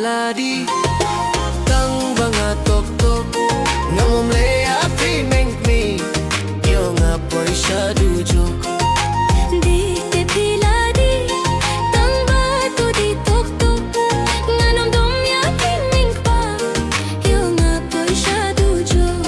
Ladi tang banga tok tok ngomom le api meng mi yo nga poi sha du jok di te piladi tang ba tu di tok tok nganom dom ya pi mynkpa yo nga poi sha du jok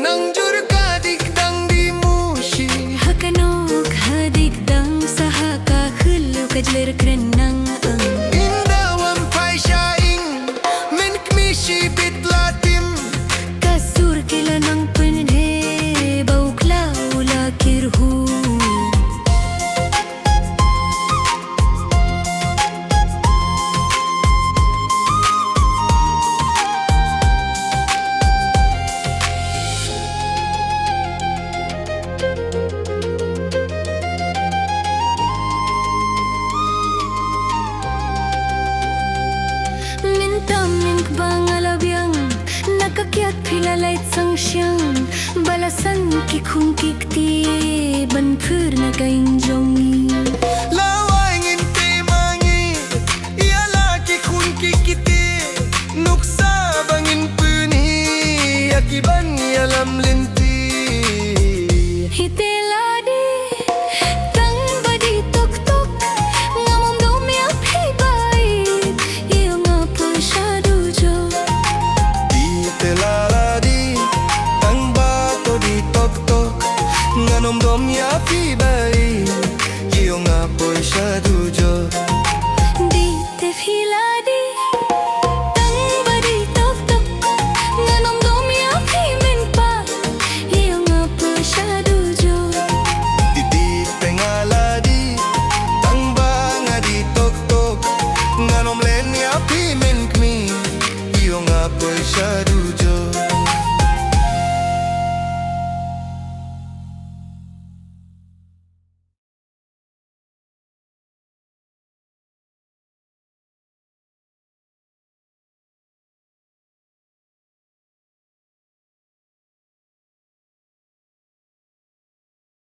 nang jur ka dikdang di mushi hakanok hadikdang saha ka khulu kajler krenang indawam pai shaing men kmishi bitlatim kasur kila nang penhe bau klau la kirhu mynkpa ngalabyang nakakyat pilalait sang siyang balasan kikung kikti ban phur na kaing jongi law